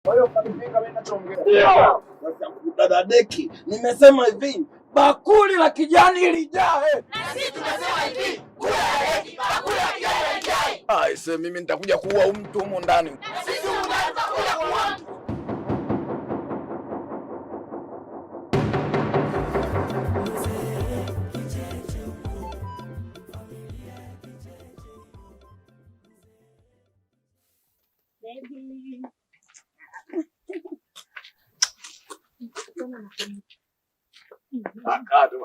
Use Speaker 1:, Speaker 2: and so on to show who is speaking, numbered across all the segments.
Speaker 1: Kwa hiyo kanipinga mimi ninachoongea. Sasa dada Deki, nimesema hivi, bakuli la kijani lijae.
Speaker 2: Na sisi tunasema hivi, kula ya Deki, bakuli la kijani lijae.
Speaker 1: Sasa mimi nitakuja kuua mtu humo ndani.
Speaker 2: Na sisi tunakuja kuua mtu.
Speaker 1: Bakatu.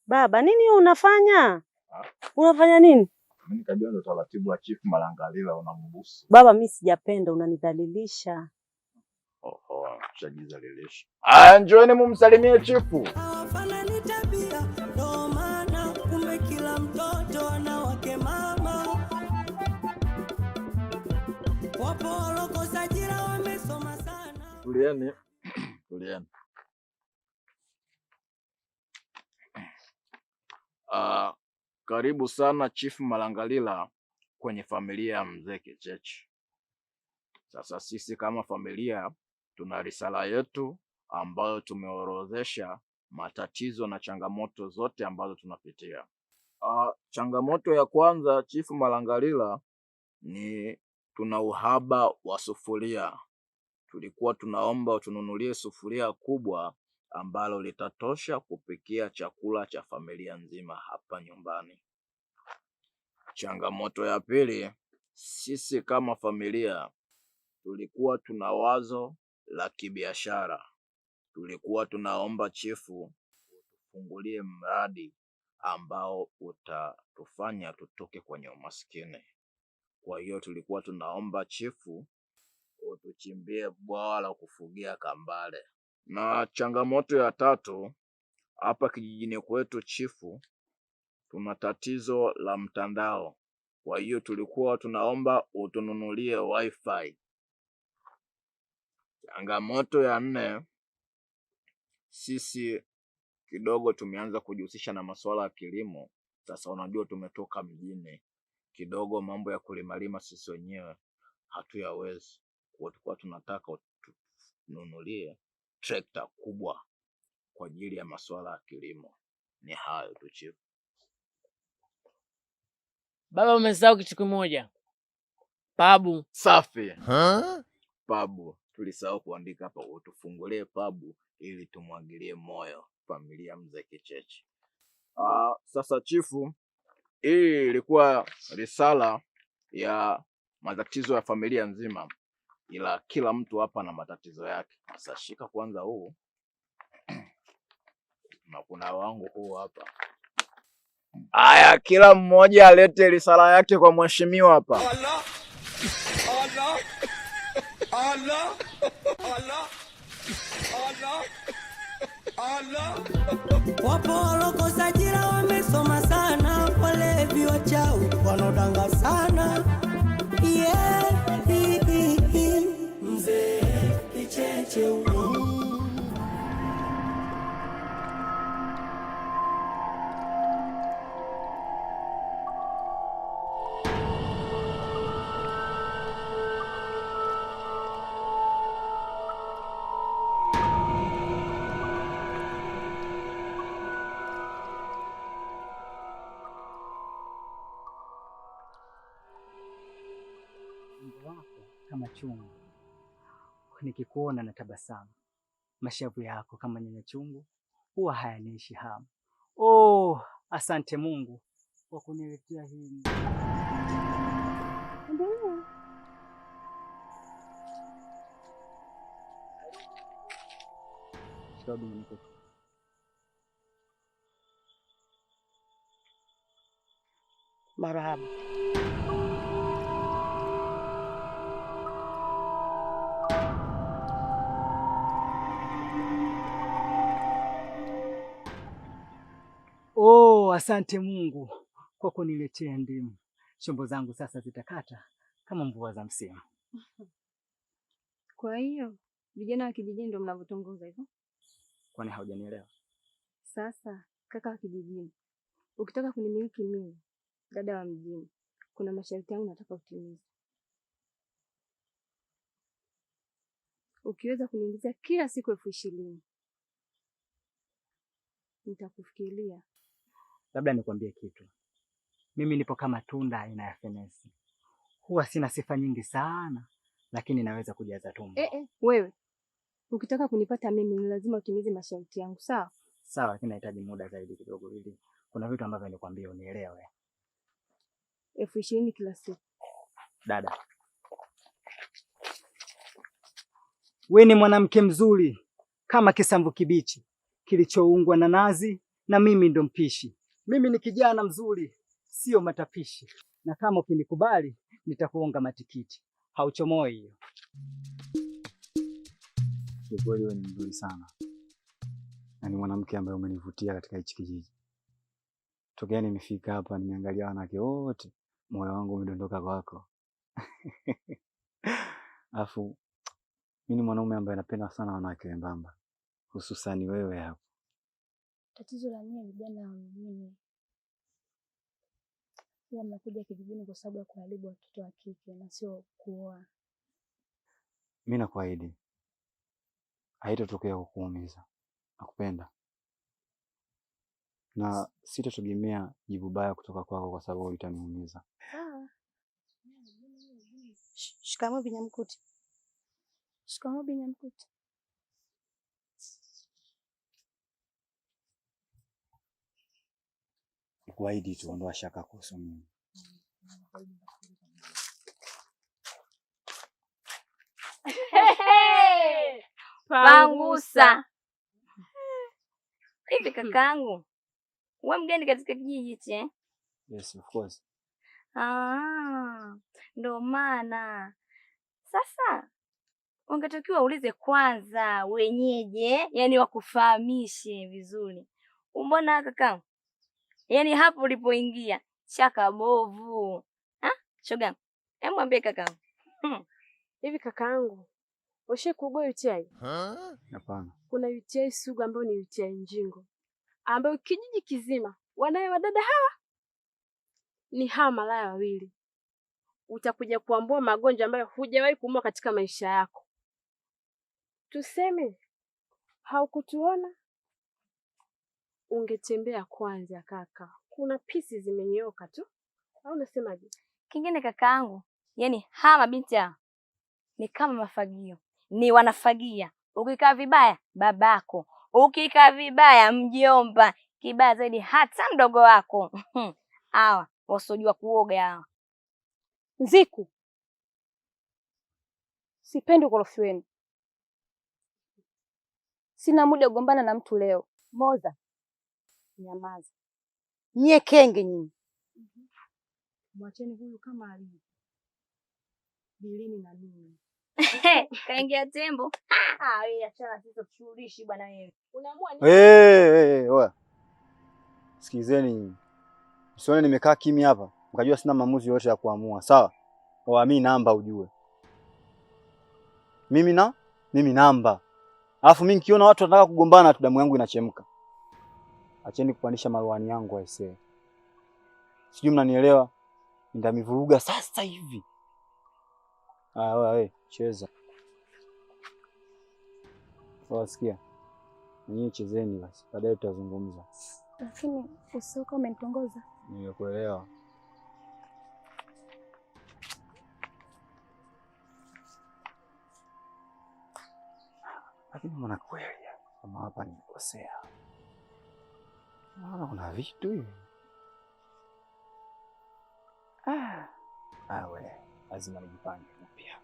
Speaker 3: Baba, nini unafanya? Unafanya nini?
Speaker 1: Mimi nikajua ndo taratibu wa Chief Malangalila unambusu.
Speaker 3: Baba, mimi sijapenda, unanidhalilisha.
Speaker 1: Oho, shajidhalilisha. Njooni mumsalimie chifu.
Speaker 4: Hawafanani tabia, ndo maana kumbe kila mtoto ana wake mama. Wapo walokosa ajira wamesoma sana.
Speaker 1: Tulieni. Karibu sana Chief Malangalila kwenye familia ya Mzee Kicheche. Sasa sisi kama familia tuna risala yetu ambayo tumeorodhesha matatizo na changamoto zote ambazo tunapitia. Changamoto ya kwanza Chief Malangalila ni tuna uhaba wa sufuria. Tulikuwa tunaomba utununulie sufuria kubwa ambalo litatosha kupikia chakula cha familia nzima hapa nyumbani. Changamoto ya pili, sisi kama familia tulikuwa tuna wazo la kibiashara. Tulikuwa tunaomba chifu utufungulie mradi ambao utatufanya tutoke kwenye umaskini. Kwa hiyo tulikuwa tunaomba chifu utuchimbie bwawa la kufugia kambale. Na changamoto ya tatu, hapa kijijini kwetu chifu, tuna tatizo la mtandao. Kwa hiyo tulikuwa tunaomba utununulie wifi. Changamoto ya nne, sisi kidogo tumeanza kujihusisha na masuala ya kilimo. Sasa unajua tumetoka mjini. Kidogo mambo ya kulimalima sisi wenyewe hatuyawezi. Kwa tulikuwa tunataka utununulie trekta kubwa kwa ajili ya masuala ya kilimo. Ni hayo tu chief.
Speaker 5: Baba, umesahau kitu kimoja. Pabu.
Speaker 1: Safi. Pabu. Tulisahau kuandika hapa, utufungulie pabu ili tumwagilie moyo familia Mzee Kicheche. Sasa chifu, hii ilikuwa risala ya matatizo ya familia nzima, ila kila mtu hapa na matatizo yake. Sasa shika kwanza huu na kuna wangu huu hapa. Aya, kila mmoja alete risala yake kwa mheshimiwa hapa. Allah.
Speaker 4: Wapo walokosa ajira wamesoma sana, walevi wachawi wanaodanga sana. Mzee Kicheche
Speaker 6: kama chungu, nikikuona na tabasamu. Mashavu yako kama nyanya chungu, huwa hayaniishi hamu. Oh, asante Mungu kwa kuniletea hii.
Speaker 3: Marahaba.
Speaker 6: Oh, asante Mungu kwa kuniletea ndimu. Shombo zangu sasa zitakata kama mvua za msimu.
Speaker 7: Kwa hiyo vijana wa kijijini ndio mnavyotongoza hivyo?
Speaker 6: Kwani haujanielewa?
Speaker 7: Sasa kaka wa kijijini, ukitaka kunimiliki mimi, dada wa mjini, kuna masharti yangu nataka utimize. Ukiweza kuniingizia kila siku 20,000 nitakufikiria.
Speaker 6: Labda nikwambie kitu, mimi nipo kama tunda aina ya fenesi. Huwa sina sifa nyingi sana, lakini naweza kujaza tumbo.
Speaker 7: Wewe ukitaka kunipata mimi ni lazima utimize masharti yangu, sawa?
Speaker 6: Sawa, lakini nahitaji muda zaidi kidogo, ili kuna vitu ambavyo nikwambia unielewe.
Speaker 7: 20,000 kila siku.
Speaker 6: Dada, we ni mwanamke mzuri kama kisamvu kibichi kilichoungwa na nazi, na mimi ndo mpishi. Mimi ni kijana mzuri, sio matapishi, na kama ukinikubali nitakuonga matikiti. Hauchomoi hiyo.
Speaker 8: Kweli wewe ni mzuri sana, na ni mwanamke ambaye umenivutia katika hichi kijiji. Tokea nimefika hapa, nimeangalia wanawake wote, moyo wangu umedondoka kwako. Alafu mimi ni mwanaume ambaye napenda sana wanawake wembamba, hususani wewe hapo.
Speaker 9: Tatizo la nyie vijana wa mjini, huwa mnakuja kijijini kwa sababu ya kuharibu watoto wa kike na sio kuoa.
Speaker 8: Mimi nakuahidi haitatokea kukuumiza. Nakupenda na sitategemea jibu baya kutoka kwako kwa sababu itaniumiza.
Speaker 9: Sawa.
Speaker 3: Shikamoo Binyamkuti.
Speaker 9: Shikamoo Binyamkuti.
Speaker 8: Nikuahidi tu, ondoa shaka kuhusu mimi.
Speaker 10: Pangusa. Hivi kakaangu, wewe mgeni katika kijiji hichi?
Speaker 8: Yes, of course.
Speaker 10: Ndo maana. Sasa ungetakiwa uulize kwanza wenyeje, yani wakufahamishe vizuri. Umbona kakaangu? Yani hapo ulipoingia chaka bovu. Shoga, hebu mwambie kakaangu.
Speaker 7: Hivi kakaangu, ushe kuugua UTI?
Speaker 8: Hapana.
Speaker 7: Kuna UTI sugu ambayo ni UTI njingo, ambayo kijiji kizima wanaye wadada hawa ni hawa malaya wawili. Utakuja kuambua magonjwa ambayo hujawahi kuumwa katika maisha yako. Tuseme haukutuona, ungetembea kwanza kaka. Kuna pisi zimenyoka tu. Au unasemaje?
Speaker 10: Kingine kakaangu, yani hawa mabinti hao ni kama mafagio. Ni wanafagia. Ukikaa vibaya babako, ukikaa vibaya mjomba, kibaya zaidi hata mdogo wako. Hawa wasojua kuoga hawa.
Speaker 7: Nziku, sipendi ukorofi wenu. Sina muda kugombana na mtu leo.
Speaker 3: Moza, nyamaza. Nyie kenge nyinyi.
Speaker 7: Mwacheni huyu kama alivyo. Bilini na mimi.
Speaker 10: Kaingia tembo. Wewe achana sisi tushughulishi bwana wewe.
Speaker 7: Unaamua ni
Speaker 8: Oya. Sikizeni. Usione nimekaa kimya hapa, mkajua sina maamuzi yote ya kuamua, sawa? Mimi namba ujue. Mimi namba. Alafu mimi nikiona watu wanataka kugombana tu damu yangu inachemka. Acheni kupandisha maruani yangu aisee. Sijui mnanielewa? Ndamivuruga sasa hivi. Wewe cheza. Wasikia? Nyinyi chezeni basi. Baadaye tutazungumza.
Speaker 9: Lakini usioka umenitongoza.
Speaker 8: Nimekuelewa. Lakini mbona kweli kama hapa nimekosea? Naona kuna vitu hivi. Wewe lazima nijipange pia.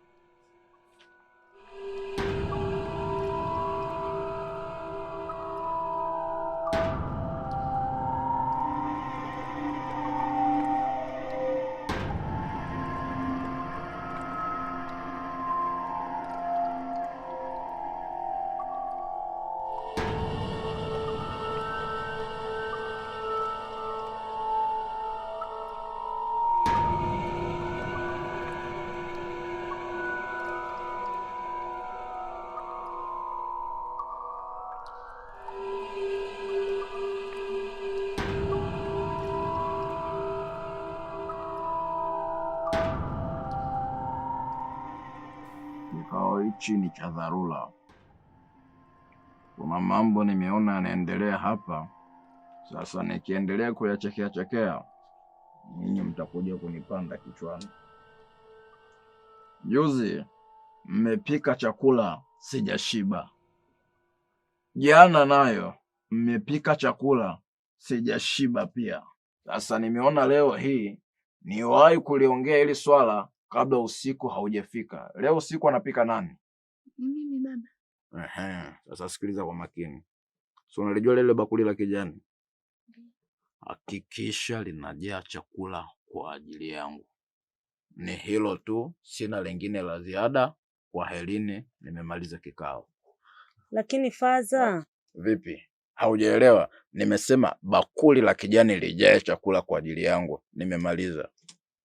Speaker 1: kikao hichi ni cha dharura. Kuna mambo nimeona yanaendelea hapa. Sasa nikiendelea kuyachekea, ninyi mtakuja kunipanda kichwani. Juzi mmepika chakula sijashiba. Jana nayo mmepika chakula sijashiba pia. Sasa nimeona leo hii niwahi kuliongea hili swala kabla usiku haujafika. Leo usiku anapika nani?
Speaker 9: Mimi baba.
Speaker 1: Sasa sikiliza kwa makini. So unalijua lile bakuli la kijani? Hakikisha linajaa chakula kwa ajili yangu. Ni hilo tu, sina lingine la ziada. Kwaherini, nimemaliza kikao.
Speaker 3: Lakini Faza,
Speaker 1: vipi? Haujaelewa? Nimesema bakuli la kijani lijae chakula kwa ajili yangu. Nimemaliza.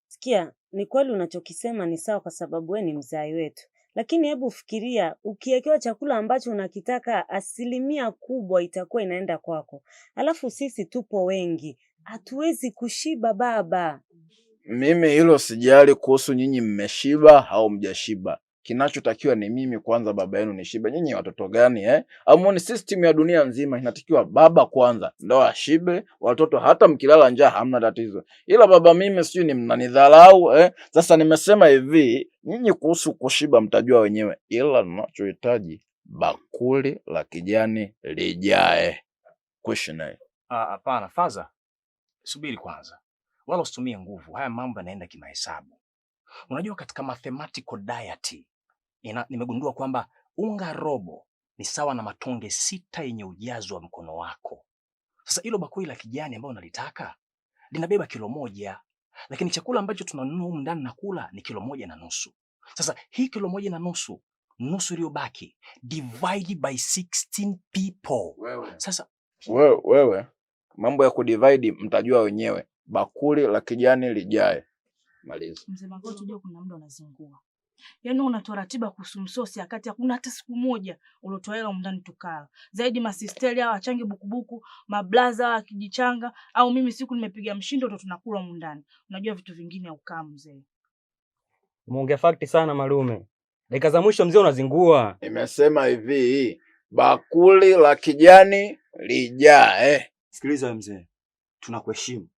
Speaker 3: Sikia, ni kweli unachokisema ni sawa kwa sababu wewe ni mzai wetu. Lakini hebu fikiria, ukiekewa chakula ambacho unakitaka kubwa itakuwa inaenda kwako. Alafu sisi tupo wengi, hatuwezi kushiba baba.
Speaker 1: Mimi hilo sijali kuhusu nyinyi mmeshiba au mjashiba. Kinachotakiwa ni mimi kwanza baba yenu nishibe. Nyinyi watoto gani Amuoni system ya dunia nzima inatakiwa baba kwanza ndo ashibe, watoto hata mkilala njaa hamna tatizo. Ila baba mimi sijui ni mnanidharau Sasa nimesema hivi, nyinyi kuhusu kushiba mtajua wenyewe. Ila ninachohitaji bakuli la kijani lijae. Question.
Speaker 11: Hapana Faza. Subiri kwanza. Wala usitumie nguvu. Haya mambo yanaenda kimahesabu. Unajua katika mathematical diet nimegundua kwamba unga robo ni sawa na matonge 6 yenye ujazo wa mkono wako. Sasa hilo bakuli la kijani ambalo unalitaka linabeba 1 kilo, lakini chakula ambacho tunanunua humu ndani na kula ni 1.5 kilo. Sasa hii 1.5 kilo, nusu iliyobaki divide by 16 people. Sasa
Speaker 1: wewe mambo ya kudivide mtajua wenyewe. Bakuli la kijani lijae. Maliza.
Speaker 9: Mzee Magoti, unajua kuna muda unazingua. Yaani unatoa ratiba kuhusu msosi akati hakuna hata siku moja uliotoa hela ndani tukala. Zaidi masisteli hao achange bukubuku, mablaza akijichanga au mimi siku nimepiga mshindo ndo tunakula ndani. Unajua vitu vingine haukaa mzee.
Speaker 12: Umeongea fact sana malume. Dakika za mwisho mzee unazingua.
Speaker 1: Nimesema hivi, bakuli la kijani lijae.
Speaker 8: Sikiliza wewe mzee. Tunakuheshimu.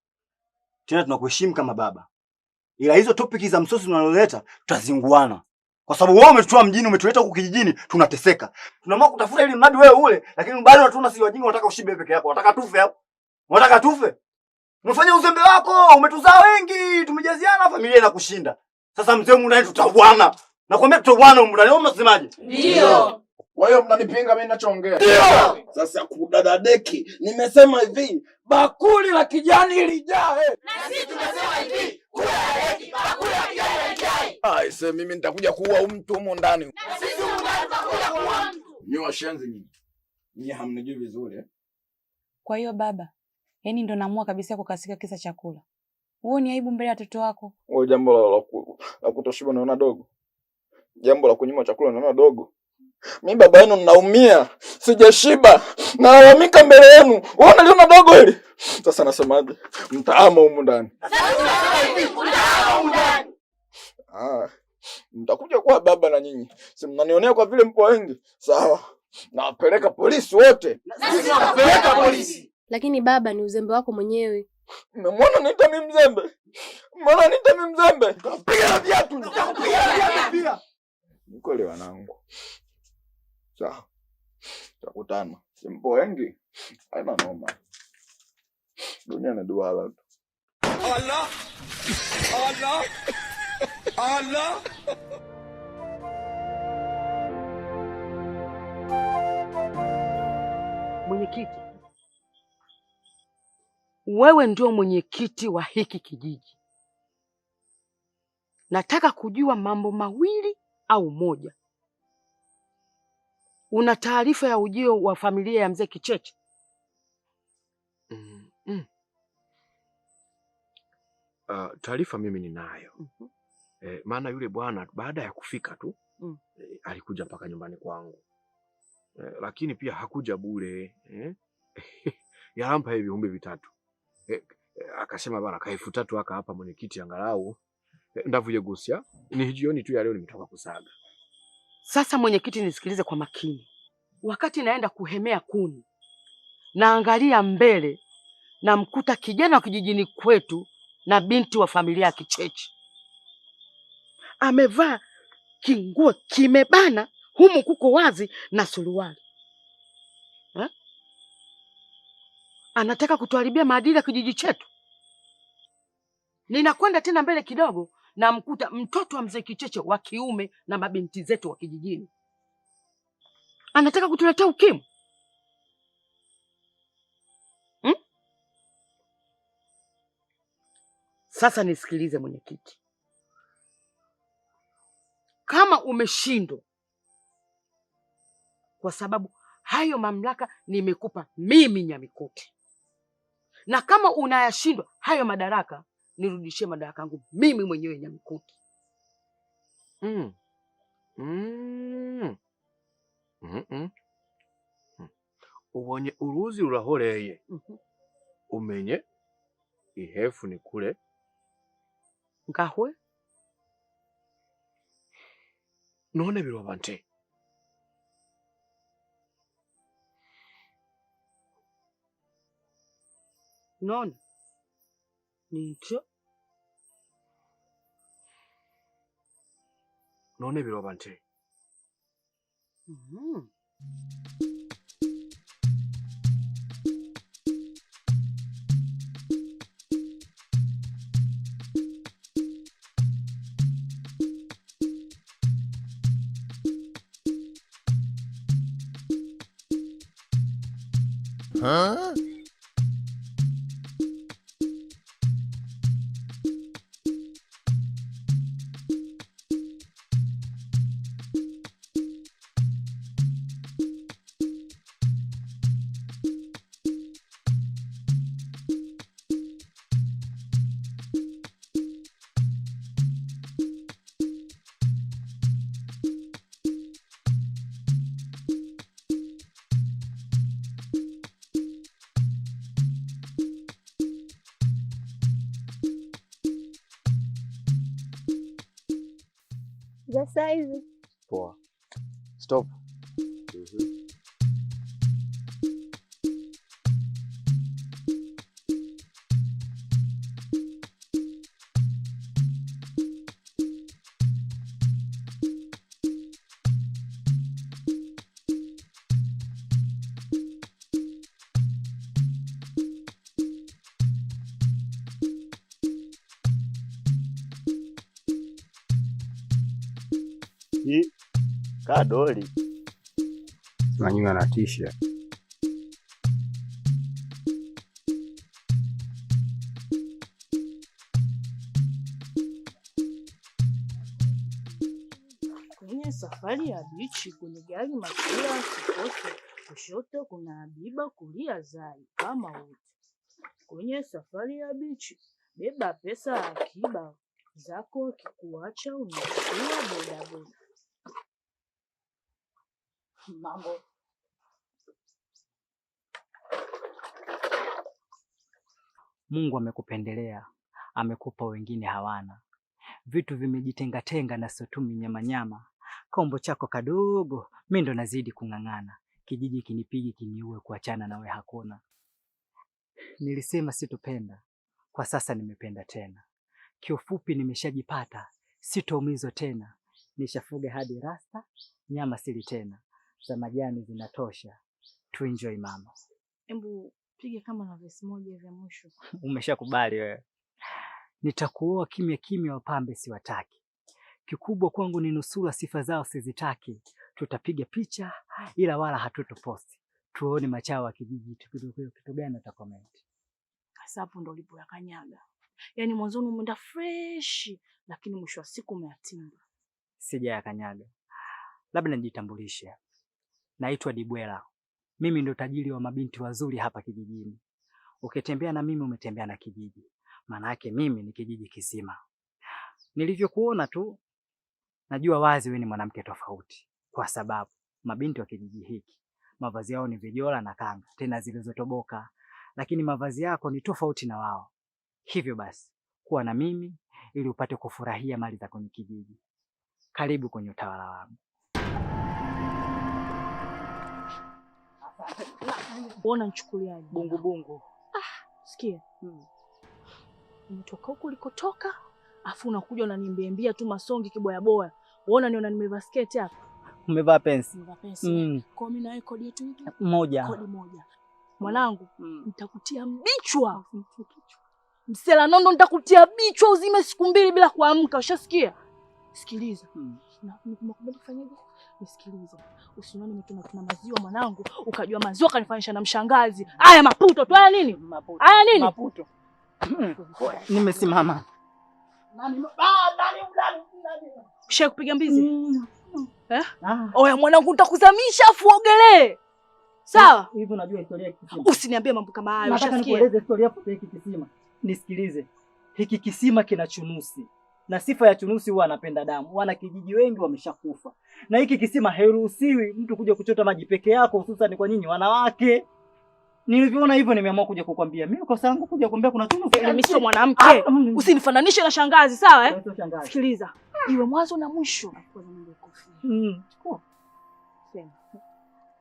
Speaker 8: Tena tunakuheshimu kama baba. Ila hizo topic za msosi tunaloleta tutazinguana. Kwa sababu wewe umetutoa mjini, umetuleta huku kijijini, tunateseka. Tunaamua kutafuta ili mradi wewe ule, lakini bado hatuna si wajinga, unataka ushibe peke yako. Unataka tufe hapo. Unataka tufe? Umefanya uzembe wako, umetuzaa wengi, tumejaziana, familia inakushinda. Sasa mzee mungu naye tutauana. Nakwambia tutauana huko ndani. Wewe unasemaje?
Speaker 1: Ndio. Kwa hiyo mnanipinga mimi ninachoongea? Ndio. Sasa kudadadeki, nimesema hivi, bakuli la kijani lijae.
Speaker 2: Na sisi tunasema hivi, kula leki, bakuli la kijani lijae.
Speaker 1: Sasa mimi nitakuja kuua mtu huko ndani.
Speaker 2: Na sisi huko ndani tutakuja kuua mtu.
Speaker 1: Ni washenzi nyinyi. Nyinyi hamnijui vizuri
Speaker 13: Kwa hiyo baba, yani ndo naamua kabisa kukasika kisa chakula. Wewe ni aibu mbele ya watoto wako.
Speaker 1: Wewe jambo la kutoshiba naona dogo. Jambo la kunyima chakula naona dogo. Mimi baba yenu ninaumia, sijashiba, nalalamika mbele yenu. Wewe unaliona dogo hili? Sasa nasemaje? Mtaama humu ndani. Mtakuja kuwa baba na nyinyi. Si mnanionea kwa vile mpo wengi. Sawa. Nawapeleka polisi wote.
Speaker 2: Sisi tunapeleka polisi.
Speaker 7: Lakini baba, ni uzembe wako mwenyewe.
Speaker 1: Mbona niita mimi mzembe? Mbona niita mimi mzembe? Piga na viatu, nitakupiga na viatu pia. Niko leo wanangu. Sawa. Tutakutana. Simpo wengi. Haina noma. Dunia ni duara tu.
Speaker 4: Allah. Allah. Allah.
Speaker 14: Mwenyekiti, wewe ndio mwenyekiti wa hiki kijiji. Nataka kujua mambo mawili au moja. Una taarifa ya ujio wa familia ya mzee Kicheche?
Speaker 15: Taarifa mimi ninayo. Maana yule bwana baada ya kufika tu alikuja mpaka nyumbani kwangu. Lakini pia hakuja bure. Yalampa hivi viumbe vitatu. Akasema bana ka 3000 aka hapa mwenyekiti angalau ndavuye gusia. Ni jioni tu ya leo nimetoka kusaga.
Speaker 14: Sasa mwenyekiti, nisikilize kwa makini. Wakati naenda kuhemea kuni, naangalia mbele, namkuta kijana wa kijijini kwetu na binti wa familia ya Kicheche. Amevaa kinguo kimebana, humu kuko wazi na suruali. Anataka kutuharibia maadili ya kijiji chetu. Ninakwenda tena mbele kidogo, namkuta mtoto wa mzee Kicheche wa kiume na mabinti zetu wa kijijini. Anataka kutuletea ukimwi. Sasa nisikilize mwenyekiti. Kama umeshindwa, kwa sababu hayo mamlaka nimekupa mimi Nyamikuti, na kama unayashindwa hayo madaraka, nirudishie madaraka yangu mimi mwenyewe Nyamikuti.
Speaker 15: Ubonye uruzi rurahoreye. Umenye ihefu ni kule
Speaker 14: ngahwe
Speaker 15: none birobante.
Speaker 14: None nicho
Speaker 15: none birobante.
Speaker 2: Huh?
Speaker 16: Za saizi.
Speaker 8: Poa. Stop. Kadoli
Speaker 17: Manyu anatisha.
Speaker 9: Kwenye safari ya bichi kwenye gari Makia Kikoto, kushoto kuna Habiba, kulia Zai kama wote. Kwenye safari ya bichi beba pesa akiba zako, kikuacha unachukua bodaboda. Mambo
Speaker 6: Mungu amekupendelea, amekupa wengine hawana. Vitu vimejitengatenga na sio tu nyamanyama. Kombo chako kadogo, mimi ndo nazidi kung'ang'ana. Kijiji kinipigi kiniue, kuachana nawe hakuna. Nilisema sitopenda, kwa sasa nimependa tena. Kiufupi nimeshajipata, sitoumizwa tena. Nishafuga hadi rasta, nyama sili tena. Za majani zinatosha. Tu enjoy mama.
Speaker 9: Embu pige kama na verse moja vya mwisho.
Speaker 6: Umeshakubali wewe. Nitakuoa kimya kimya, wapambe siwataki. Kikubwa kwangu ni nusura, sifa zao sizitaki. Tutapiga picha ila wala hatutoposti. Tuone machao wa kijiji kitu gani atakomenti.
Speaker 9: Sasa hapo ndo ulipo ya kanyaga. Yaani mwanzoni umeenda fresh, lakini mwisho wa siku umeatimba.
Speaker 6: Sija ya kanyaga. Labda nijitambulishe. Naitwa Dibwela. Mimi ndo tajiri wa mabinti wazuri hapa kijijini. Ukitembea na mimi umetembea na kijiji. Maana yake mimi ni kijiji kizima. Nilivyokuona tu najua wazi wewe ni mwanamke tofauti, kwa sababu mabinti wa kijiji hiki mavazi yao ni vijola na kanga, tena zilizotoboka, lakini mavazi yako ni tofauti na wao. Hivyo basi kuwa na mimi ili upate kufurahia mali za kwenye kijiji. Karibu kwenye utawala wangu.
Speaker 9: Uona nichukuliaje?
Speaker 6: Bungu bungu.
Speaker 9: Sikia. Umetoka huko ulikotoka, afu unakuja unaniambiambia tu masongi kiboya boya. Uona niona nimevaa sketi hapa.
Speaker 6: Umevaa pensi.
Speaker 9: Nimevaa pensi. Kwa mimi na wewe kodi yetu hii
Speaker 6: moja.
Speaker 9: Kodi moja. Mwanangu, nitakutia mbichwa. Msela nondo nitakutia bichwa uzime siku 2 bila kuamka. Ushasikia? Sikiliza. Na nimekubali kufanyaje? Nisikilize. Usione mtu tuna maziwa mwanangu, ukajua maziwa kanifanisha na mshangazi. Haya maputo tu haya nini?
Speaker 6: Maputo.
Speaker 9: Haya nini?
Speaker 6: Maputo. Nimesimama.
Speaker 9: Nani? Ushawahi kupiga mbizi? Oya mwanangu nitakuzamisha afu ogelee. Sawa?
Speaker 6: Hivi unajua historia ya kisima.
Speaker 9: Usiniambie mambo kama hayo.
Speaker 6: Nataka nikueleze historia ya hiki kisima. Nisikilize. Hiki kisima kina chunusi. Na sifa ya chunusi huwa anapenda damu. Wana kijiji wengi wameshakufa. Na hiki kisima hairuhusiwi mtu kuja kuchota maji peke yako, hususan kwa nyinyi wanawake. Nilivyoona hivyo nimeamua kuja kukwambia. Mimi kosa langu kuja kukwambia kuna chunusi.
Speaker 9: Mimi sio mwanamke. Usinifananishe na shangazi, sawa eh? Sikiliza. Iwe mwanzo na mwisho.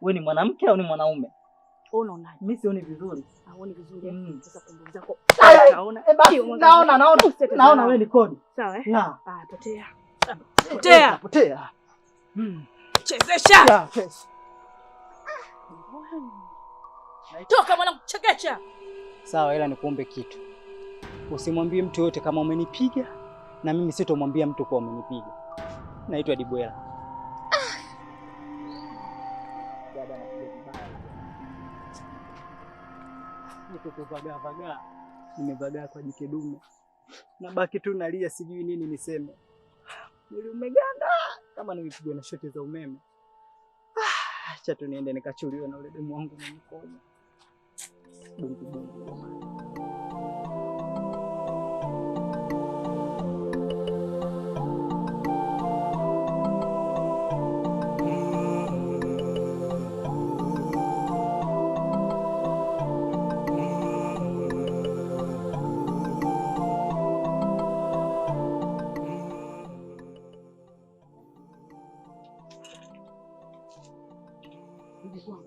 Speaker 6: Wewe ni mwanamke au ni mwanaume?
Speaker 9: Unaonaje?
Speaker 6: Mimi sioni vizuri.
Speaker 9: Haoni vizuri. Sasa pumbu zako.
Speaker 6: Naona wewe ni kodi.
Speaker 9: Sawa eh?
Speaker 6: Ah,
Speaker 9: potea. Potea.
Speaker 6: Potea.
Speaker 9: Chezesha. Toka mwanangu chekecha.
Speaker 6: Sawa, ila nikuombe kitu. Usimwambie mtu yote kama umenipiga, na mimi sitomwambia mtu kwa umenipiga. Naitwa Dibwela. Dada anapiga vibaya. Niko nimevagaa kwa jike dume. Nabaki tu nalia sijui nini niseme. Mwili umeganda kama nimepigwa na shoti za umeme. Acha tu niende nikachuliwe na ule demu wangu na mkono. Bungu bungu.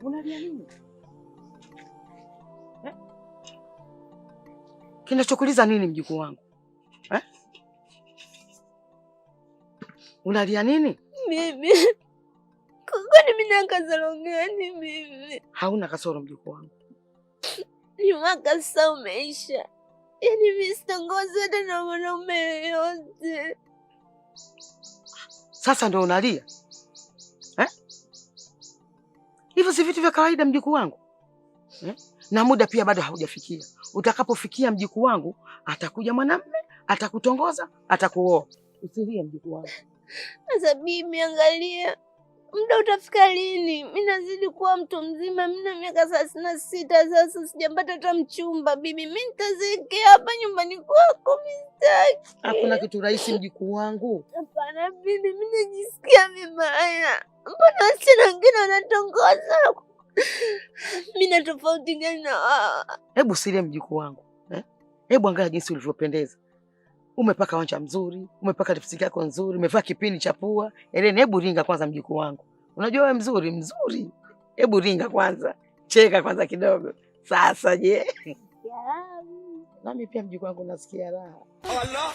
Speaker 14: Unalia nini? Kinachokuliza nini mjukuu wangu? Unalia nini?
Speaker 16: Mimi. Kwani mimi na kasoro gani mimi?
Speaker 14: Hauna kasoro mjukuu wangu.
Speaker 16: Ni mwaka sasa umeisha. Yaani mimi sitongozi hata na mwanaume yoyote.
Speaker 14: Sasa ndio unalia? Hivyo si vitu vya kawaida mjukuu wangu. Na muda pia bado haujafikia. Utakapofikia mjukuu wangu, atakuja mwanamume, atakutongoza, atakuoa. Usilie mjukuu wangu.
Speaker 16: Sasa bibi angalia. Muda utafika lini? Mimi nazidi kuwa mtu mzima, mimi na miaka 36 sasa sijapata hata mchumba. Bibi mimi nitazekea hapa nyumbani kwako mistaki.
Speaker 14: Hakuna kitu rahisi mjukuu wangu.
Speaker 16: Hapana bibi, mimi najisikia vibaya. Mbona wasichana wengine wanatongoza? Mimi na tofauti gani na wao?
Speaker 14: Hebu silia mjukuu wangu. Hebu angalia jinsi ulivyopendeza. Umepaka wanja mzuri, umepaka lipstick yako nzuri, umevaa kipini cha pua. Eleni, hebu ringa kwanza mjukuu wangu. Unajua wewe mzuri. Hebu ringa kwanza. Cheka kwanza kidogo. Sasa je? Nami pia mjukuu wangu nasikia raha. Allah.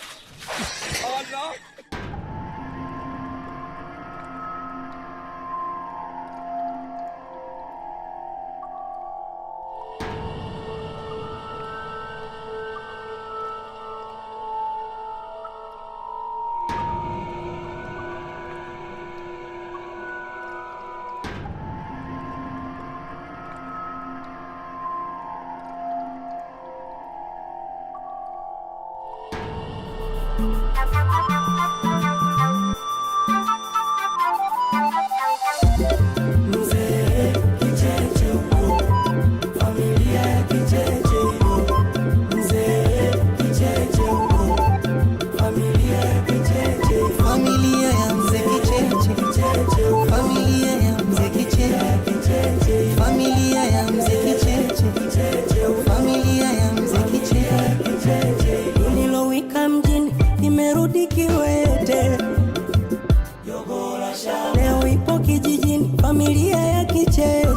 Speaker 4: Leo ipo kijijini, familia ya Kicheche.